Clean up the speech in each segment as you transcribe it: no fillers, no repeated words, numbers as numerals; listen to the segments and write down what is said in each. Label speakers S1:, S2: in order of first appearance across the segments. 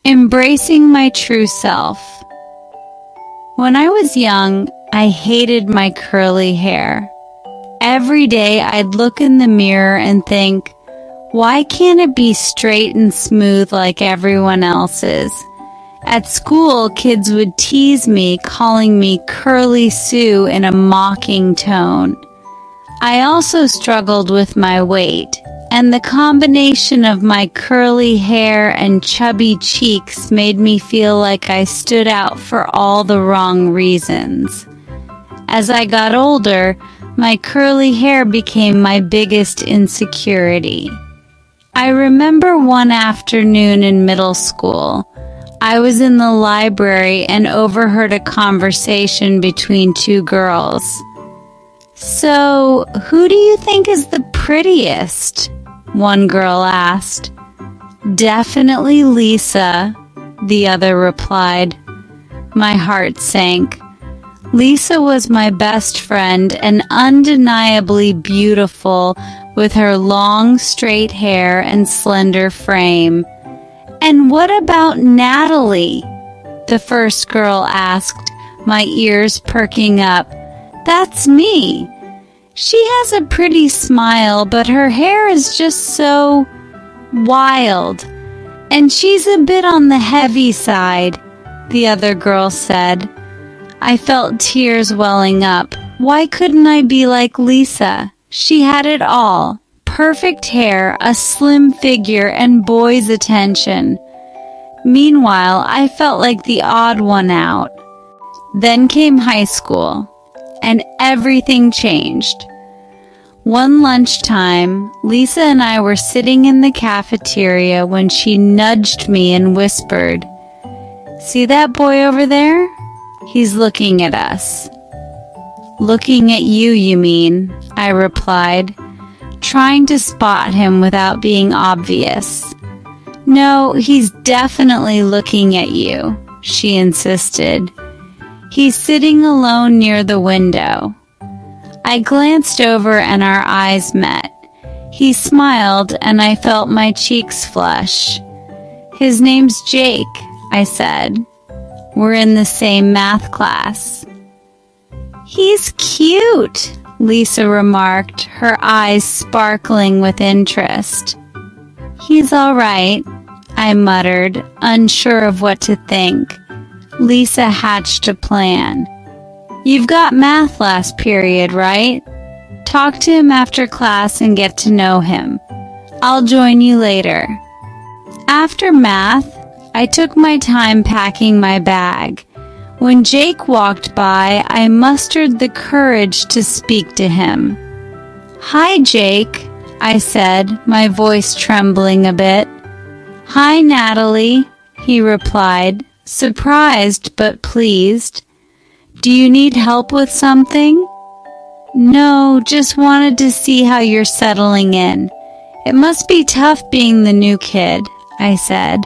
S1: Embracing my true self. When I was young, I hated my curly hair. Every day I'd look in the mirror and think, why can't it be straight and smooth like everyone else's? At school, kids would tease me, calling me Curly Sue in a mocking tone. I also struggled with my weight, and the combination of my curly hair and chubby cheeks made me feel like I stood out for all the wrong reasons. As I got older, my curly hair became my biggest insecurity. I remember one afternoon in middle school, I was in the library and overheard a conversation between two girls. "So, who do you think is the prettiest?" one girl asked. "Definitely Lisa," the other replied. My heart sank. Lisa was my best friend and undeniably beautiful with her long, straight hair and slender frame. "And what about Natalie?" the first girl asked, my ears perking up. "That's me. She has a pretty smile, but her hair is just so wild. And she's a bit on the heavy side," the other girl said. I felt tears welling up. Why couldn't I be like Lisa? She had it all. Perfect hair, a slim figure, and boys' attention. Meanwhile, I felt like the odd one out. Then came high school, and everything changed. One lunchtime, Lisa and I were sitting in the cafeteria when she nudged me and whispered, "See that boy over there? He's looking at us." "Looking at you, you mean?" I replied, trying to spot him without being obvious. "No, he's definitely looking at you," she insisted. "He's sitting alone near the window." I glanced over and our eyes met. He smiled and I felt my cheeks flush. "His name's Jake," I said. "We're in the same math class." "He's cute," Lisa remarked, her eyes sparkling with interest. "He's all right," I muttered, unsure of what to think. Lisa hatched a plan. "You've got math last period, right? Talk to him after class and get to know him. I'll join you later." After math, I took my time packing my bag. When Jake walked by, I mustered the courage to speak to him. "Hi, Jake," I said, my voice trembling a bit. "Hi, Natalie," he replied, surprised but pleased. "Do you need help with something?" "No, just wanted to see how you're settling in. It must be tough being the new kid," I said.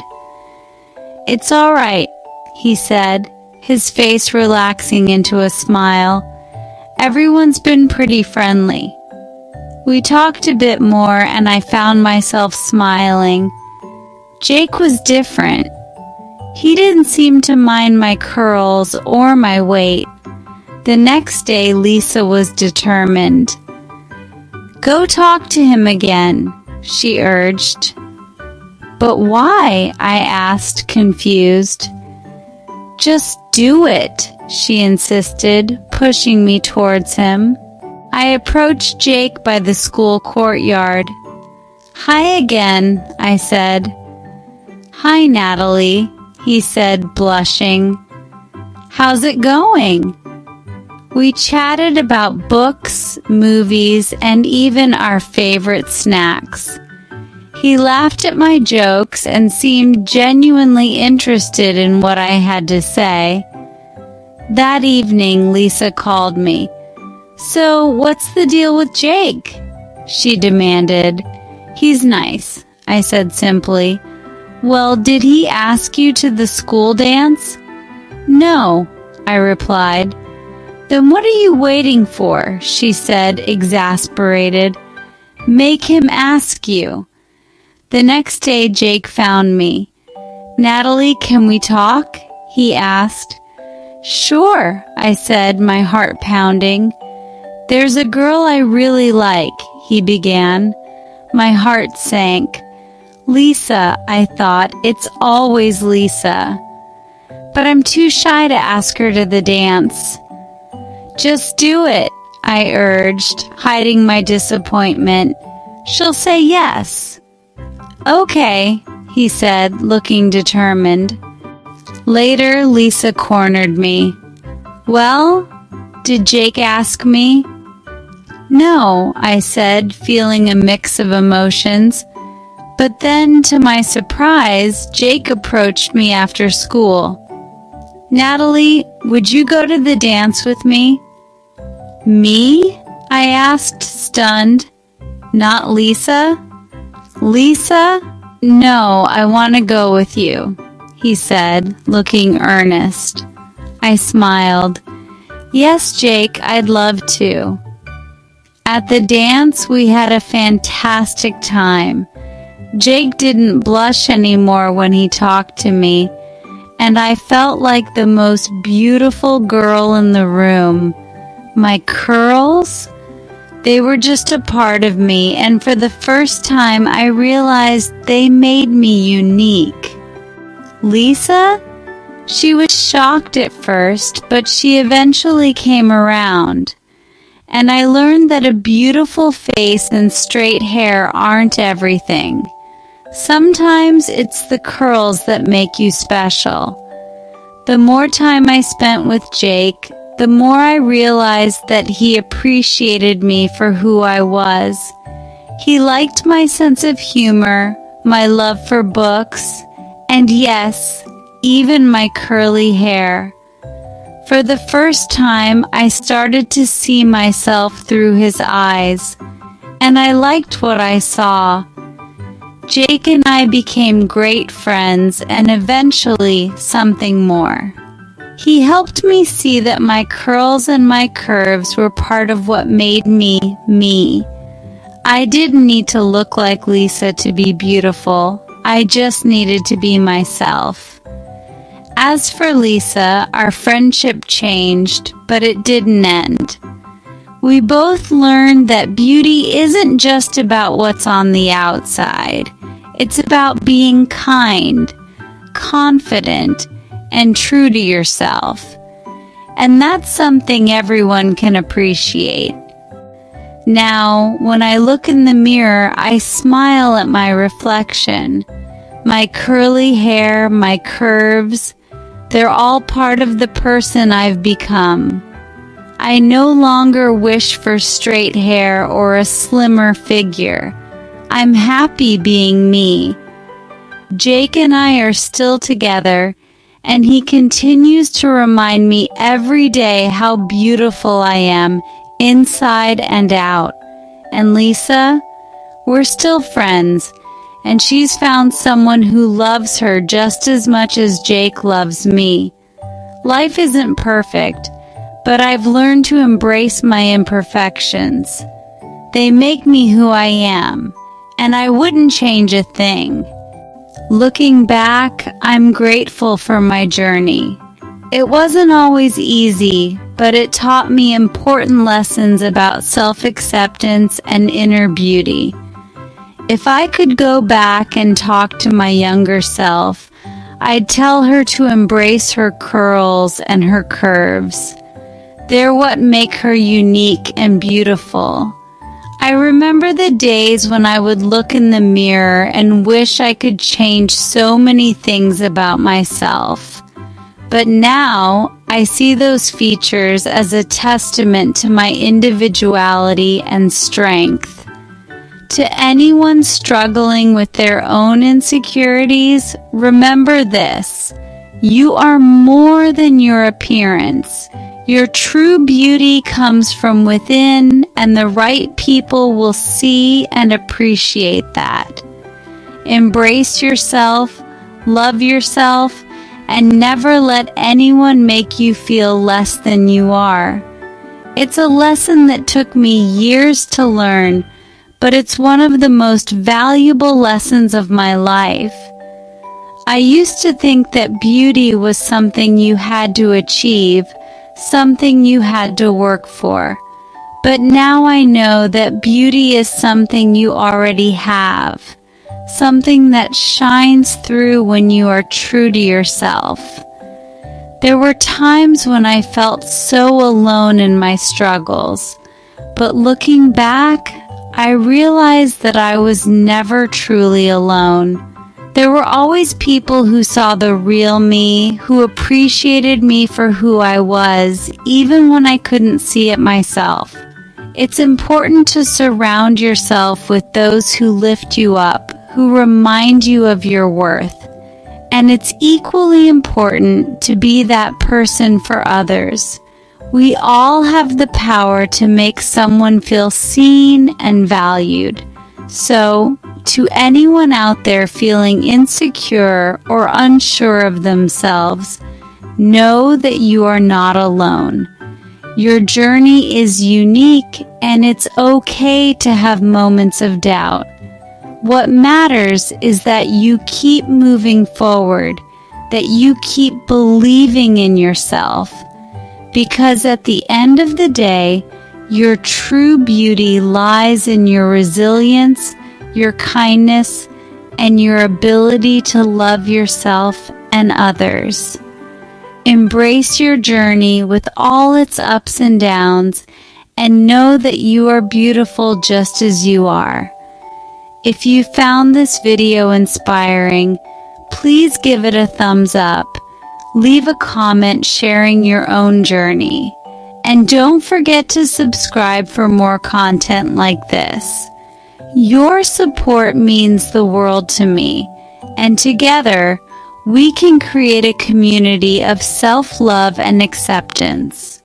S1: "It's all right," he said, his face relaxing into a smile. "Everyone's been pretty friendly." We talked a bit more and I found myself smiling. Jake was different. He didn't seem to mind my curls or my weight. The next day, Lisa was determined. "Go talk to him again," she urged. "But why?" I asked, confused. "Just do it," she insisted, pushing me towards him. I approached Jake by the school courtyard. "Hi again," I said. "Hi, Natalie," he said, blushing. "How's it going?" We chatted about books, movies, and even our favorite snacks. He laughed at my jokes and seemed genuinely interested in what I had to say. That evening, Lisa called me. "So, what's the deal with Jake?" she demanded. "He's nice," I said simply. "Well, did he ask you to the school dance?" "No," I replied. "Then what are you waiting for?" she said, exasperated. "Make him ask you." The next day, Jake found me. "Natalie, can we talk?" he asked. "Sure," I said, my heart pounding. "There's a girl I really like," he began. My heart sank. "Lisa," I thought, "it's always Lisa. But I'm too shy to ask her to the dance." "Just do it," I urged, hiding my disappointment. "She'll say yes." "Okay," he said, looking determined. Later, Lisa cornered me. "Well, did Jake ask me?" "No," I said, feeling a mix of emotions. But then, to my surprise, Jake approached me after school. "Natalie, would you go to the dance with me?" "Me?" I asked, stunned. "Not Lisa?" "Lisa? No, I want to go with you," he said, looking earnest. I smiled. "Yes, Jake, I'd love to." At the dance, we had a fantastic time. Jake didn't blush anymore when he talked to me, and I felt like the most beautiful girl in the room. My curls? They were just a part of me, and for the first time I realized they made me unique. "Lisa?" She was shocked at first, but she eventually came around. And I learned that a beautiful face and straight hair aren't everything. Sometimes it's the curls that make you special. The more time I spent with Jake, the more I realized that he appreciated me for who I was. He liked my sense of humor, my love for books, and yes, even my curly hair. For the first time, I started to see myself through his eyes, and I liked what I saw. Jake and I became great friends and eventually something more. He helped me see that my curls and my curves were part of what made me, me. I didn't need to look like Lisa to be beautiful. I just needed to be myself. As for Lisa, our friendship changed, but it didn't end. We both learned that beauty isn't just about what's on the outside. It's about being kind, confident, and true to yourself. And that's something everyone can appreciate. Now, when I look in the mirror, I smile at my reflection. My curly hair, my curves, they're all part of the person I've become. I no longer wish for straight hair or a slimmer figure. I'm happy being me. Jake and I are still together, and he continues to remind me every day how beautiful I am, inside and out. And Lisa, we're still friends, and she's found someone who loves her just as much as Jake loves me. Life isn't perfect, but I've learned to embrace my imperfections. They make me who I am, and I wouldn't change a thing. Looking back, I'm grateful for my journey. It wasn't always easy, but it taught me important lessons about self-acceptance and inner beauty. If I could go back and talk to my younger self, I'd tell her to embrace her curls and her curves. They're what make her unique and beautiful. I remember the days when I would look in the mirror and wish I could change so many things about myself. But now, I see those features as a testament to my individuality and strength. To anyone struggling with their own insecurities, remember this: you are more than your appearance. Your true beauty comes from within, and the right people will see and appreciate that. Embrace yourself, love yourself, and never let anyone make you feel less than you are. It's a lesson that took me years to learn, but it's one of the most valuable lessons of my life. I used to think that beauty was something you had to achieve, something you had to work for. But now I know that beauty is something you already have, something that shines through when you are true to yourself. There were times when I felt so alone in my struggles, but looking back, I realized that I was never truly alone. There were always people who saw the real me, who appreciated me for who I was, even when I couldn't see it myself. It's important to surround yourself with those who lift you up, who remind you of your worth. And it's equally important to be that person for others. We all have the power to make someone feel seen and valued. So, to anyone out there feeling insecure or unsure of themselves, know that you are not alone. Your journey is unique, and it's okay to have moments of doubt. What matters is that you keep moving forward, that you keep believing in yourself. Because at the end of the day, your true beauty lies in your resilience, your kindness, and your ability to love yourself and others. Embrace your journey with all its ups and downs, and know that you are beautiful just as you are. If you found this video inspiring, please give it a thumbs up. Leave a comment sharing your own journey. And don't forget to subscribe for more content like this. Your support means the world to me, and together, we can create a community of self-love and acceptance.